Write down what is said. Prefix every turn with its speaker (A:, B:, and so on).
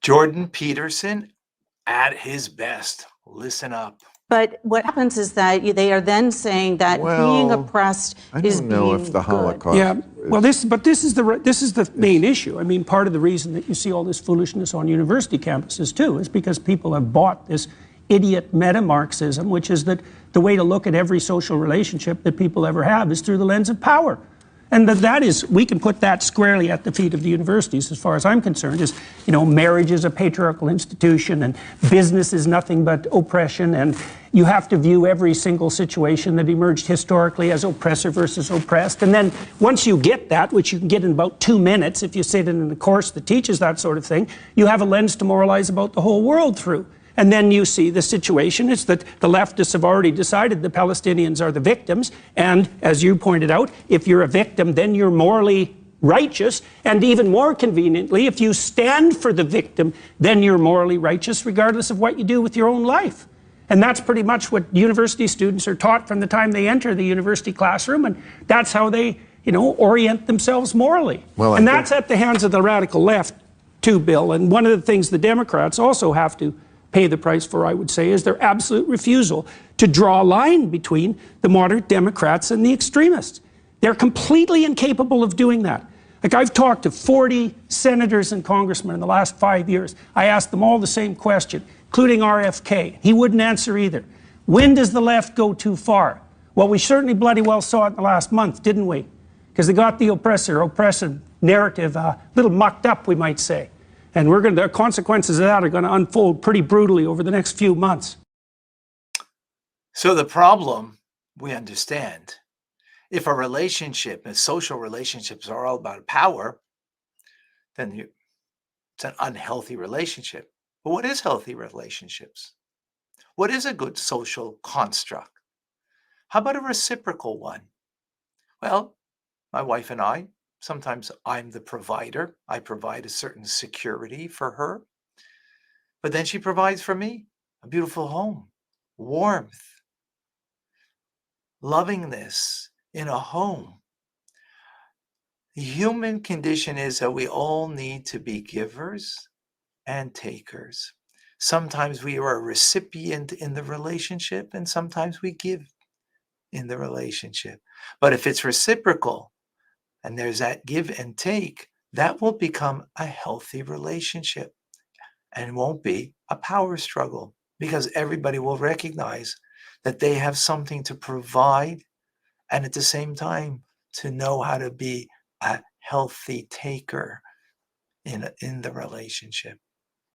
A: Jordan Peterson at his best. Listen up.
B: But what happens is that they are then saying that being oppressed is being
C: I don't know if the Holocaust.
D: Yeah, well, this is the main issue. I mean, part of the reason that you see all this foolishness on university campuses too is because people have bought this idiot meta-Marxism, which is that the way to look at every social relationship that people ever have is through the lens of power. And that is, we can put that squarely at the feet of the universities, as far as I'm concerned, is, marriage is a patriarchal institution, and business is nothing but oppression, and you have to view every single situation that emerged historically as oppressor versus oppressed. And then once you get that, which you can get in about 2 minutes if you sit in a course that teaches that sort of thing, you have a lens to moralize about the whole world through. And then you see the situation is that the leftists have already decided the Palestinians are the victims. And as you pointed out, if you're a victim, then you're morally righteous. And even more conveniently, if you stand for the victim, then you're morally righteous, regardless of what you do with your own life. And that's pretty much what university students are taught from the time they enter the university classroom. And that's how they, orient themselves morally. Well, and that's at the hands of the radical left, too, Bill. And one of the things the Democrats also have to pay the price for, I would say, is their absolute refusal to draw a line between the moderate Democrats and the extremists. They're completely incapable of doing that. Like, I've talked to 40 senators and congressmen in the last 5 years. I asked them all the same question, including RFK. He wouldn't answer either. When does the left go too far? Well, we certainly bloody well saw it in the last month, didn't we? Because they got the oppressive narrative a little mucked up, we might say. And the consequences of that are going to unfold pretty brutally over the next few months.
A: So the problem, we understand. If a relationship and social relationships are all about power, then it's an unhealthy relationship. But what is healthy relationships? What is a good social construct? How about a reciprocal one? Well, my wife and I, sometimes I'm the provider. I provide a certain security for her. But then she provides for me a beautiful home, warmth, lovingness in a home. The human condition is that we all need to be givers and takers. Sometimes we are a recipient in the relationship, and sometimes we give in the relationship. But if it's reciprocal, and there's that give and take, that will become a healthy relationship and won't be a power struggle, because everybody will recognize that they have something to provide and at the same time to know how to be a healthy taker in the relationship.